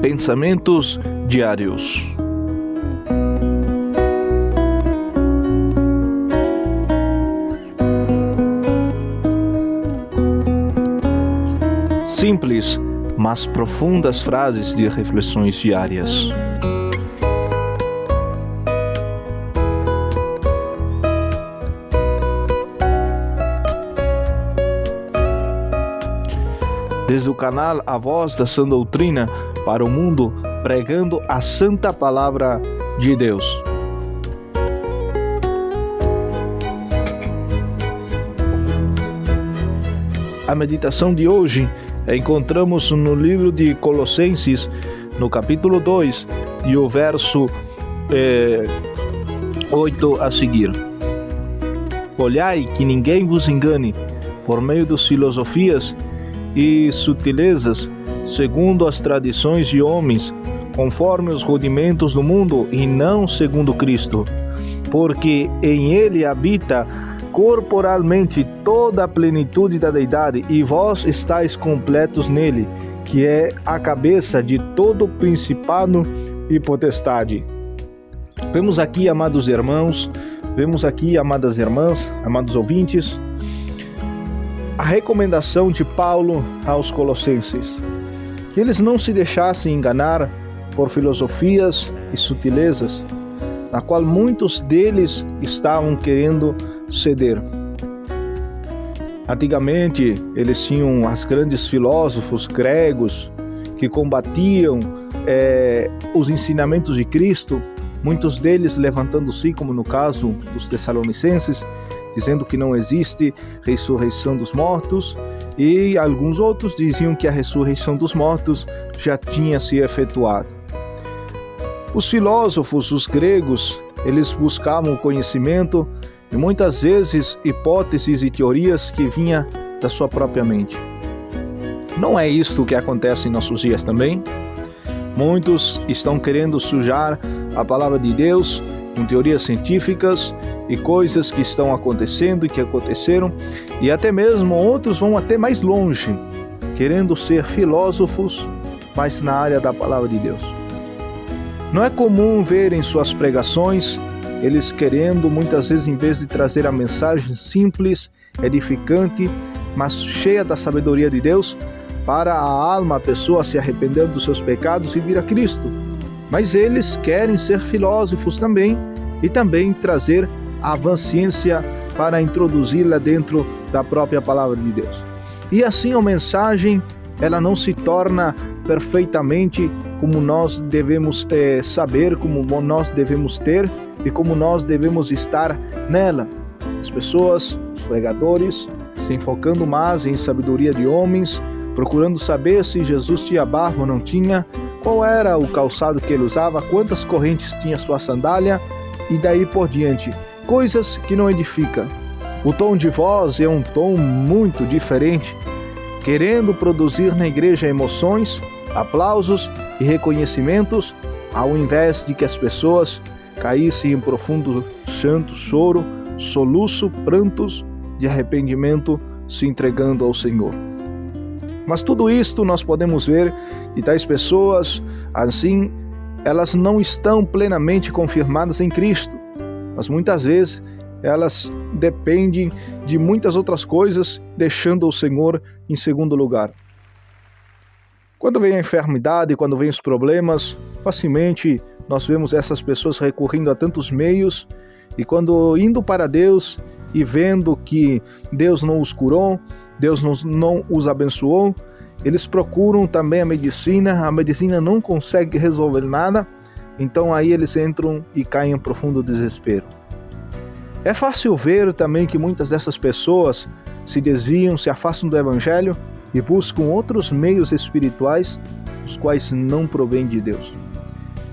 Pensamentos diários. Simples, mas profundas frases de reflexões diárias. Desde o canal A Voz da Sã Doutrina para o mundo, pregando a santa palavra de Deus. A meditação de hoje encontramos no livro de Colossenses, no capítulo 2, e o verso 8 a seguir. Olhai que ninguém vos engane por meio das filosofias e sutilezas, segundo as tradições de homens, conforme os rudimentos do mundo, e não segundo Cristo, porque em ele habita corporalmente toda a plenitude da deidade, e vós estáis completos nele, que é a cabeça de todo principado e potestade. Vemos aqui, amados irmãos, vemos aqui, amadas irmãs, amados ouvintes, a recomendação de Paulo aos colossenses, que eles não se deixassem enganar por filosofias e sutilezas, na qual muitos deles estavam querendo ceder. Antigamente, eles tinham os grandes filósofos gregos que combatiam os ensinamentos de Cristo, muitos deles levantando-se, como no caso dos Tessalonicenses, dizendo que não existe ressurreição dos mortos, e alguns outros diziam que a ressurreição dos mortos já tinha se efetuado. Os filósofos, os gregos, eles buscavam o conhecimento e muitas vezes hipóteses e teorias que vinham da sua própria mente. Não é isto que acontece em nossos dias também? Muitos estão querendo sujar a palavra de Deus com teorias científicas e coisas que estão acontecendo e que aconteceram, e até mesmo outros vão até mais longe, querendo ser filósofos, mas na área da palavra de Deus. Não é comum ver em suas pregações eles querendo, muitas vezes, em vez de trazer a mensagem simples, edificante, mas cheia da sabedoria de Deus, para a alma, a pessoa se arrepender dos seus pecados e vir a Cristo. Mas eles querem ser filósofos também, e também trazer a ciência para introduzi-la dentro da própria palavra de Deus. E assim a mensagem, ela não se torna perfeitamente como nós devemos saber, como nós devemos ter e como nós devemos estar nela. As pessoas, os pregadores, se enfocando mais em sabedoria de homens, procurando saber se Jesus tinha barba ou não tinha, qual era o calçado que ele usava, quantas correntes tinha sua sandália e daí por diante. Coisas que não edificam. O tom de voz é um tom muito diferente, querendo produzir na igreja emoções, aplausos e reconhecimentos, ao invés de que as pessoas caíssem em profundo choro, soluço, prantos de arrependimento, se entregando ao Senhor. Mas tudo isto nós podemos ver que tais pessoas, assim, elas não estão plenamente confirmadas em Cristo, mas muitas vezes elas dependem de muitas outras coisas, deixando o Senhor em segundo lugar. Quando vem a enfermidade, quando vem os problemas, facilmente nós vemos essas pessoas recorrendo a tantos meios, e quando indo para Deus e vendo que Deus não os curou, Deus não os abençoou, eles procuram também a medicina não consegue resolver nada, então aí eles entram e caem em profundo desespero. É fácil ver também que muitas dessas pessoas se desviam, se afastam do Evangelho e buscam outros meios espirituais, os quais não provêm de Deus.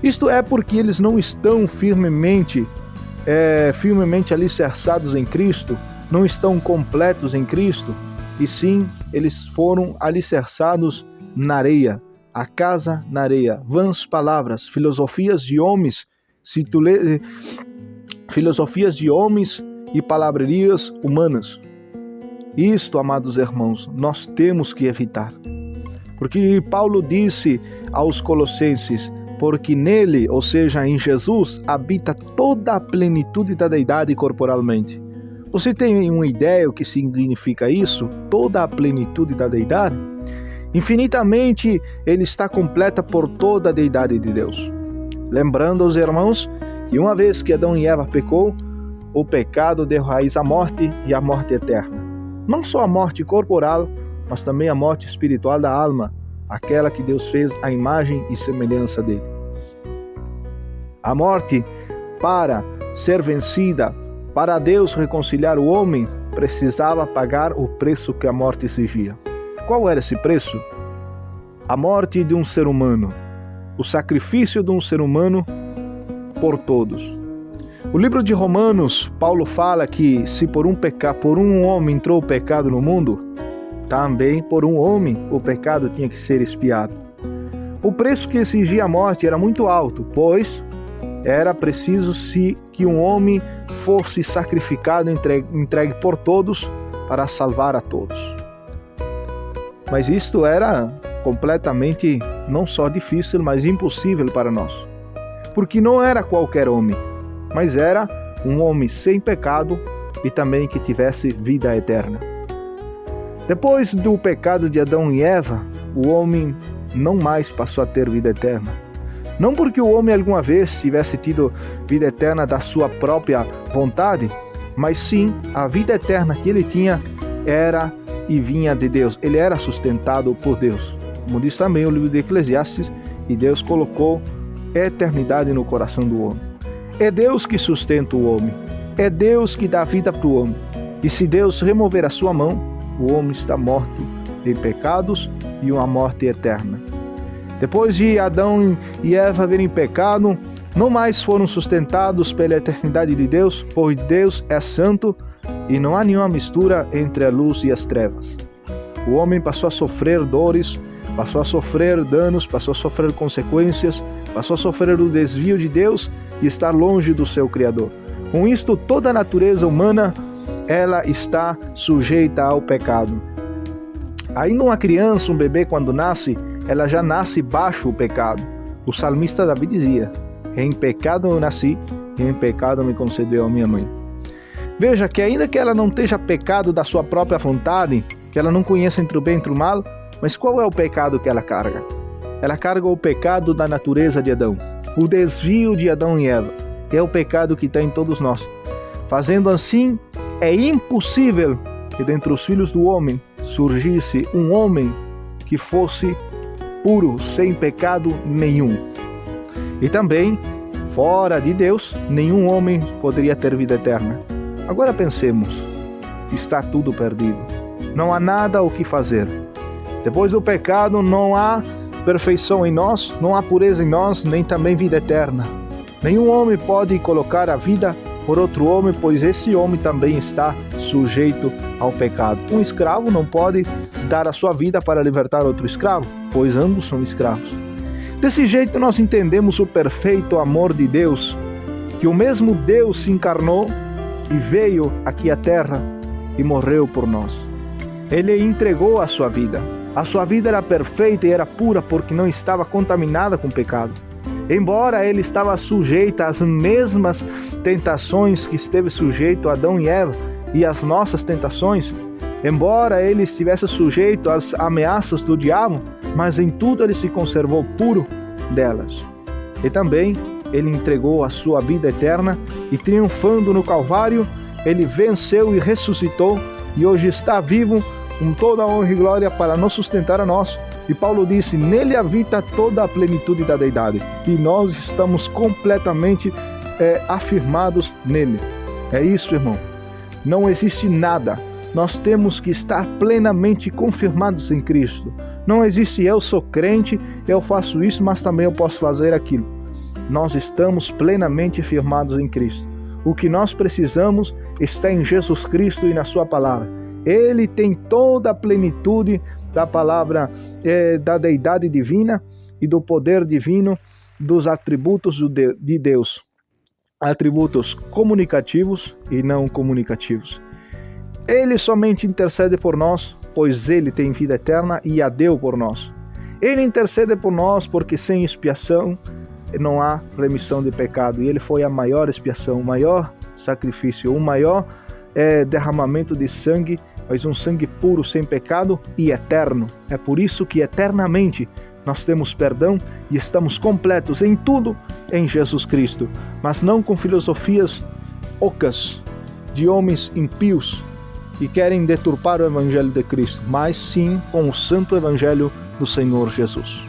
Isto é porque eles não estão firmemente alicerçados em Cristo, não estão completos em Cristo, e sim, eles foram alicerçados na areia, a casa na areia, vãs palavras, filosofias de homens e palavrerias humanas. Isto, amados irmãos, nós temos que evitar. Porque Paulo disse aos Colossenses: porque nele, ou seja, em Jesus, habita toda a plenitude da deidade corporalmente. Você tem uma ideia o que significa isso? Toda a plenitude da deidade? Infinitamente, ele está completa por toda a deidade de Deus. Lembrando aos irmãos que uma vez que Adão e Eva pecou, o pecado deu raiz à morte e à morte eterna. Não só a morte corporal, mas também a morte espiritual da alma, aquela que Deus fez à imagem e semelhança dele. A morte, para ser vencida, para Deus reconciliar o homem, precisava pagar o preço que a morte exigia. Qual era esse preço? A morte de um ser humano, o sacrifício de um ser humano por todos. O livro de Romanos, Paulo fala que se por um homem entrou o pecado no mundo, também por um homem o pecado tinha que ser expiado. O preço que exigia a morte era muito alto, pois era preciso que um homem fosse sacrificado, entregue por todos para salvar a todos. Mas isto era completamente não só difícil, mas impossível para nós. Porque não era qualquer homem, mas era um homem sem pecado e também que tivesse vida eterna. Depois do pecado de Adão e Eva, o homem não mais passou a ter vida eterna. Não porque o homem alguma vez tivesse tido vida eterna da sua própria vontade, mas sim a vida eterna que ele tinha era e vinha de Deus. Ele era sustentado por Deus. Como diz também o livro de Eclesiastes, e Deus colocou eternidade no coração do homem. É Deus que sustenta o homem. É Deus que dá vida para o homem. E se Deus remover a sua mão, o homem está morto em pecados e uma morte eterna. Depois de Adão e Eva verem pecado, não mais foram sustentados pela eternidade de Deus, pois Deus é santo e não há nenhuma mistura entre a luz e as trevas. O homem passou a sofrer dores, passou a sofrer danos, passou a sofrer consequências, passou a sofrer o desvio de Deus e estar longe do seu Criador. Com isto, toda a natureza humana ela está sujeita ao pecado. Ainda uma criança, um bebê, quando nasce, ela já nasce baixo o pecado. O salmista Davi dizia: em pecado eu nasci, e em pecado me concedeu a minha mãe. Veja que ainda que ela não esteja pecado da sua própria vontade, que ela não conheça entre o bem e entre o mal, mas qual é o pecado que ela carga? Ela carga o pecado da natureza de Adão, o desvio de Adão e Eva. É o pecado que está em todos nós. Fazendo assim, é impossível que dentre os filhos do homem surgisse um homem que fosse puro, sem pecado nenhum. E também, fora de Deus, nenhum homem poderia ter vida eterna. Agora pensemos, está tudo perdido. Não há nada o que fazer. Depois do pecado não há perfeição em nós, não há pureza em nós, nem também vida eterna. Nenhum homem pode colocar a vida por outro homem, pois esse homem também está sujeito ao pecado. Um escravo não pode dar a sua vida para libertar outro escravo, pois ambos são escravos. Desse jeito nós entendemos o perfeito amor de Deus, que o mesmo Deus se encarnou e veio aqui à terra e morreu por nós. Ele entregou a sua vida. A sua vida era perfeita e era pura porque não estava contaminada com pecado. Embora ele estava sujeito às mesmas tentações que esteve sujeito a Adão e Eva e às nossas tentações, embora ele estivesse sujeito às ameaças do diabo, mas em tudo ele se conservou puro delas. E também ele entregou a sua vida eterna e, triunfando no Calvário, ele venceu e ressuscitou e hoje está vivo com toda a honra e glória para nos sustentar a nós. E Paulo disse: nele habita toda a plenitude da deidade, e nós estamos completamente afirmados nele. É isso, irmão. Não existe nada. Nós temos que estar plenamente confirmados em Cristo. Não existe eu sou crente, eu faço isso, mas também eu posso fazer aquilo. Nós estamos plenamente firmados em Cristo. O que nós precisamos está em Jesus Cristo e na sua palavra. Ele tem toda a plenitude da palavra, da deidade divina e do poder divino, dos atributos de Deus. Atributos comunicativos e não comunicativos. Ele somente intercede por nós, pois ele tem vida eterna e a deu por nós. Ele intercede por nós, porque sem expiação não há remissão de pecado. E ele foi a maior expiação, o maior sacrifício, o maior derramamento de sangue, mas um sangue puro, sem pecado e eterno. É por isso que eternamente nós temos perdão e estamos completos em tudo em Jesus Cristo, mas não com filosofias ocas de homens impios que querem deturpar o Evangelho de Cristo, mas sim com o santo Evangelho do Senhor Jesus.